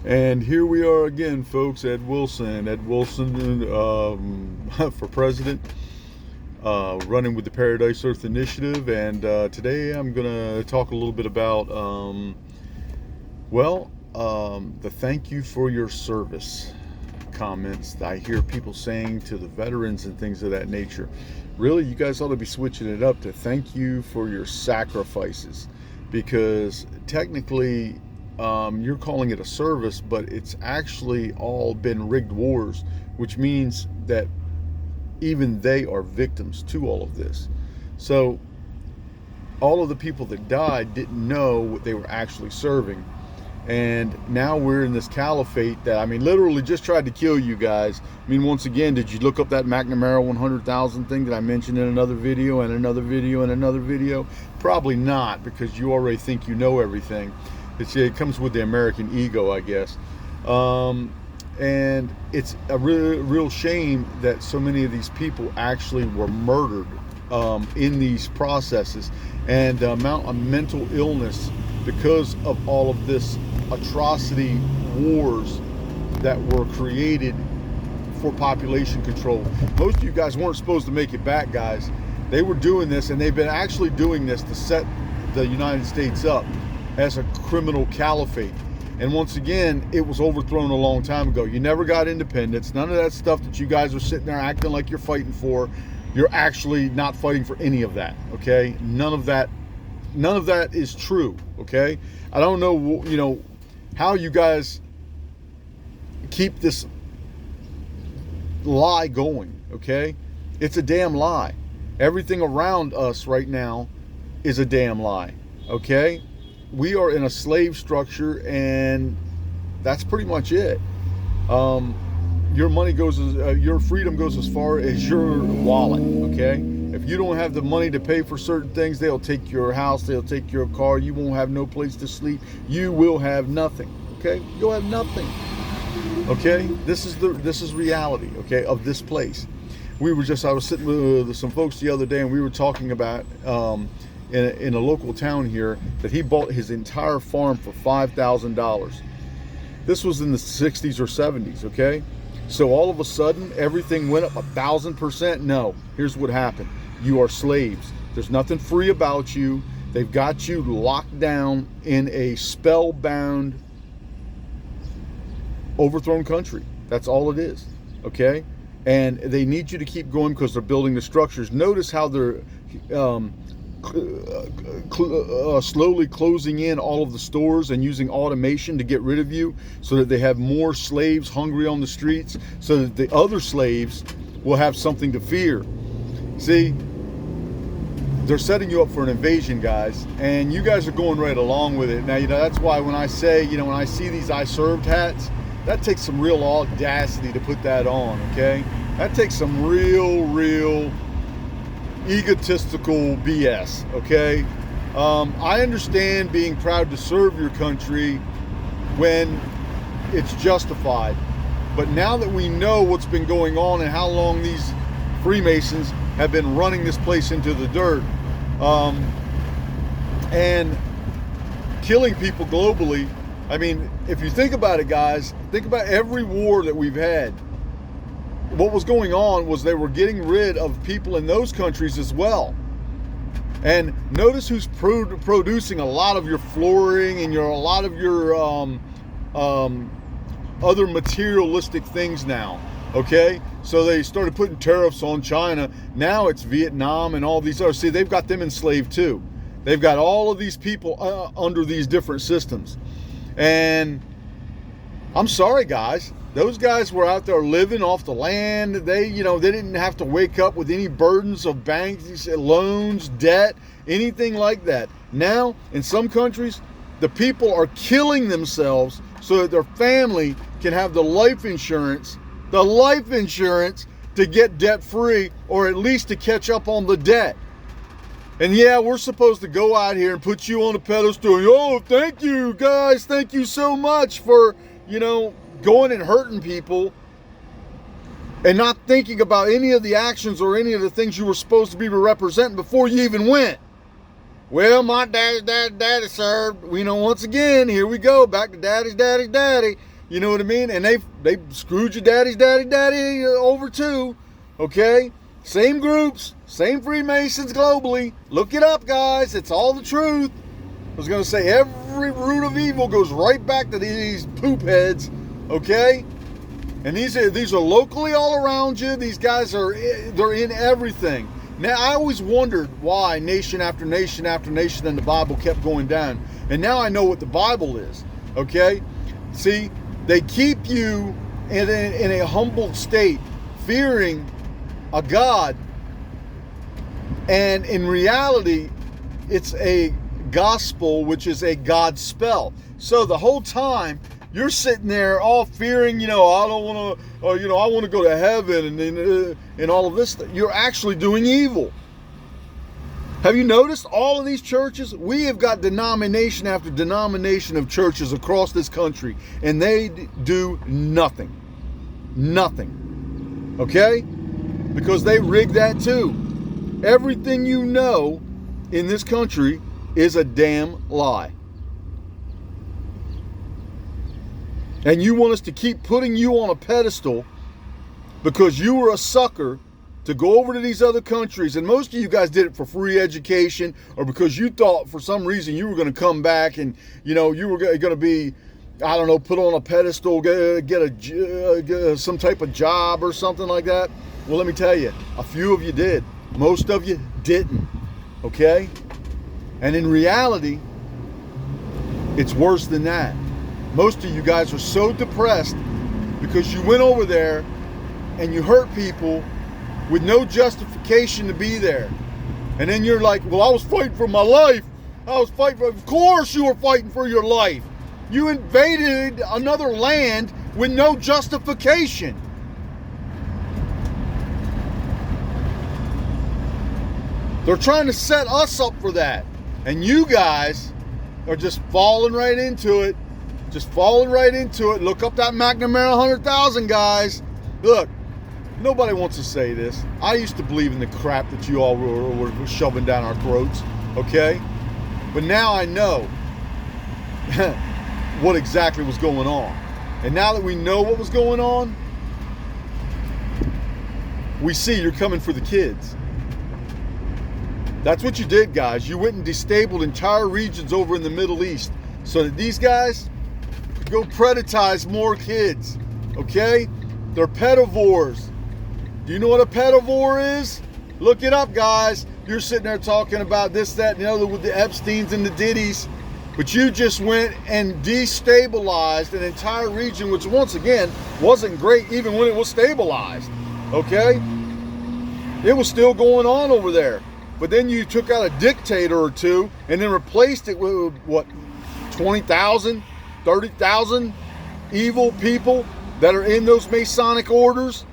And here we are again, folks. Ed Wilson for president, running with the Paradise Earth Initiative. And today I'm going to talk a little bit about, the thank you for your service comments that I hear people saying to the veterans and things of that nature. Really, you guys ought to be switching it up to thank you for your sacrifices, because technically, you're calling it a service, but it's actually all been rigged wars, which means that even they are victims to all of this. So all of the people that died didn't know what they were actually serving. And now we're in this caliphate that, literally just tried to kill you guys. Once again, did you look up that McNamara 100,000 thing that I mentioned in another video and another video and another video? Probably not, because you already think you know everything. It comes with the American ego, I guess. And it's a real shame that so many of these people actually were murdered in these processes, and the amount of mental illness because of all of this atrocity wars that were created for population control. Most of you guys weren't supposed to make it back, guys. They were doing this, and they've been actually doing this to set the United States up as a criminal caliphate. And once again, it was overthrown a long time ago. You never got independence. None of that stuff that you guys are sitting there acting like you're fighting for, you're actually not fighting for any of that, okay? None of that is true, okay? I don't know, how you guys keep this lie going, okay? It's a damn lie. Everything around us right now is a damn lie, okay? We are in a slave structure, and that's pretty much it. Your money goes, your freedom goes as far as your wallet, okay? If you don't have the money to pay for certain things, they'll take your house, they'll take your car, you won't have no place to sleep, you will have nothing, okay? You'll have nothing, okay? This is reality, okay, of this place. I was sitting with some folks the other day, and we were talking about, in a local town here, that he bought his entire farm for $5,000. This was in the 60s or 70s, okay? So all of a sudden, everything went up 1,000%. No, here's what happened. You are slaves. There's nothing free about you. They've got you locked down in a spellbound, overthrown country. That's all it is, okay? And they need you to keep going because they're building the structures. Notice how they're slowly closing in all of the stores and using automation to get rid of you, so that they have more slaves hungry on the streets, so that the other slaves will have something to fear. See, they're setting you up for an invasion, guys, and you guys are going right along with it. Now, that's why when I say, when I see these I served hats, that takes some real audacity to put that on, okay? That takes some real egotistical BS, okay? I understand being proud to serve your country when it's justified, but now that we know what's been going on and how long these Freemasons have been running this place into the dirt, and killing people globally, if you think about it, guys, think about every war that we've had. What was going on was they were getting rid of people in those countries as well. And notice who's producing a lot of your flooring and a lot of your other materialistic things now, okay? So they started putting tariffs on China. Now it's Vietnam and all these others. See, they've got them enslaved too. They've got all of these people under these different systems. And I'm sorry, guys. Those guys were out there living off the land. They didn't have to wake up with any burdens of banks, loans, debt, anything like that. Now, in some countries, the people are killing themselves so that their family can have the life insurance to get debt free, or at least to catch up on the debt. And yeah, we're supposed to go out here and put you on a pedestal. Oh, thank you guys. Thank you so much for, going and hurting people and not thinking about any of the actions or any of the things you were supposed to be representing before you even went. Well, my daddy served. Once again, here we go, back to daddy. You know what I mean? And they screwed your daddy over too. Okay? Same groups, same Freemasons globally. Look it up, guys. It's all the truth. I was going to say every root of evil goes right back to these poop heads. Okay? And these are locally all around you. These guys they're in everything. Now, I always wondered why nation after nation after nation in the Bible kept going down. And now I know what the Bible is. Okay? See, they keep you in a humble state, fearing a God. And in reality, it's a gospel, which is a God spell. So the whole time, you're sitting there all fearing, I don't want to, I want to go to heaven and all of this. You're actually doing evil. Have you noticed all of these churches? We have got denomination after denomination of churches across this country, and they do nothing. Nothing. Okay? Because they rig that too. Everything you know in this country is a damn lie. And you want us to keep putting you on a pedestal because you were a sucker to go over to these other countries. And most of you guys did it for free education, or because you thought for some reason you were going to come back and, you were going to be, I don't know, put on a pedestal, get some type of job or something like that. Well, let me tell you, a few of you did. Most of you didn't. Okay? And in reality, it's worse than that. Most of you guys are so depressed because you went over there and you hurt people with no justification to be there. And then you're like, well, I was fighting for my life. Of course you were fighting for your life. You invaded another land with no justification. They're trying to set us up for that. And you guys are just falling right into it. Look up that McNamara 100,000, guys. Look, nobody wants to say this. I used to believe in the crap that you all were shoving down our throats, okay? But now I know what exactly was going on. And now that we know what was going on, we see you're coming for the kids. That's what you did, guys. You went and destabled entire regions over in the Middle East so that these guys could go predatize more kids, okay? They're pedivores. Do you know what a pedivore is? Look it up, guys. You're sitting there talking about this, that, and the other with the Epsteins and the Diddies, but you just went and destabilized an entire region, which once again wasn't great even when it was stabilized, okay? It was still going on over there. But then you took out a dictator or two and then replaced it with, what, 20,000, 30,000 evil people that are in those Masonic orders?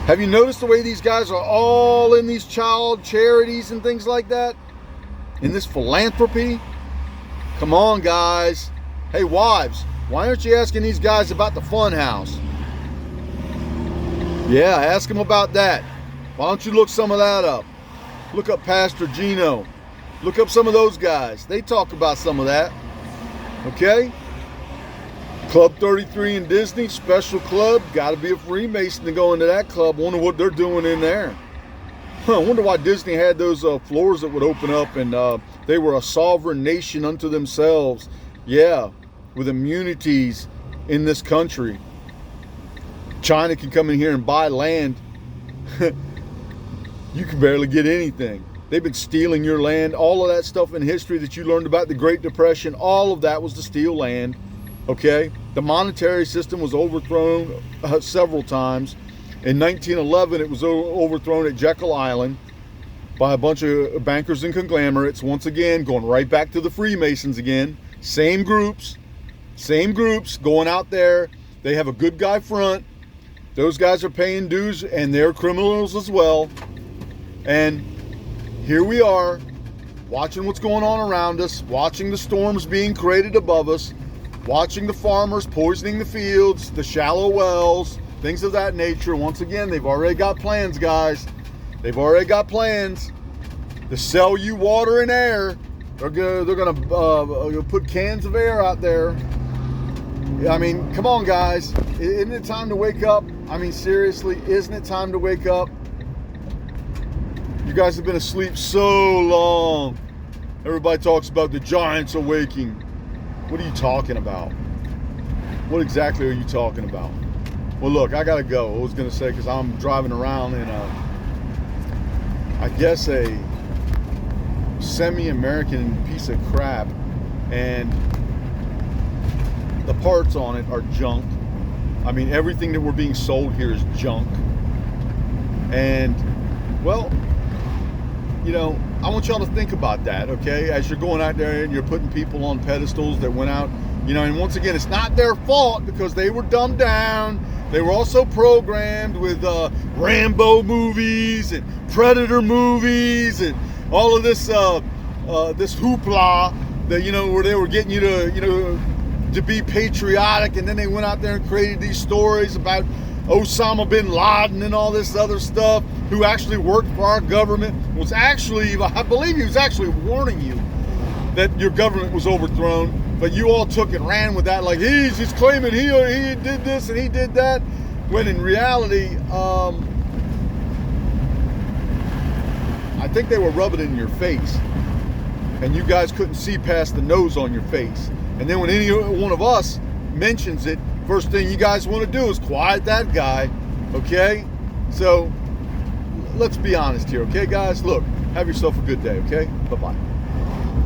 Have you noticed the way these guys are all in these child charities and things like that? In this philanthropy? Come on, guys. Hey, wives, why aren't you asking these guys about the fun house? Yeah, ask them about that. Why don't you look some of that up? Look up Pastor Gino. Look up some of those guys. They talk about some of that. Okay? Club 33 in Disney, special club. Got to be a Freemason to go into that club. Wonder what they're doing in there. I wonder why Disney had those floors that would open up and they were a sovereign nation unto themselves. Yeah, with immunities in this country. China can come in here and buy land. You can barely get anything. They've been stealing your land. All of that stuff in history that you learned about the Great Depression, all of that was to steal land. Okay? The monetary system was overthrown several times. In 1911, it was overthrown at Jekyll Island by a bunch of bankers and conglomerates. Once again, going right back to the Freemasons again. Same groups going out there. They have a good guy front. Those guys are paying dues and they're criminals as well. And here we are, watching what's going on around us, watching the storms being created above us, watching the farmers poisoning the fields, the shallow wells, things of that nature. Once again, they've already got plans, guys. They've already got plans to sell you water and air. They're gonna put cans of air out there I mean, come on, guys. Isn't it time to wake up? I mean, seriously, isn't it time to wake up? You guys have been asleep so long. Everybody talks about the giants awaking. What are you talking about? What exactly are you talking about? Well, look, I gotta go. I was gonna say, because I'm driving around in I guess a semi-American piece of crap, and the parts on it are junk. I mean, everything that we're being sold here is junk. And, well, you know, I want y'all to think about that, okay? As you're going out there and you're putting people on pedestals that went out, you know, and once again, it's not their fault because they were dumbed down. They were also programmed with Rambo movies and Predator movies and all of this this hoopla that, you know, where they were getting you to, you know, to be patriotic, and then they went out there and created these stories about Osama bin Laden and all this other stuff, who actually worked for our government, was actually, I believe he was actually warning you that your government was overthrown, but you all took and ran with that like he's just claiming he did this and he did that, when in reality, I think they were rubbing it in your face, and you guys couldn't see past the nose on your face. And then when any one of us mentions it, first thing you guys want to do is quiet that guy, okay? So let's be honest here, okay, guys? Look, have yourself a good day, okay? Bye-bye.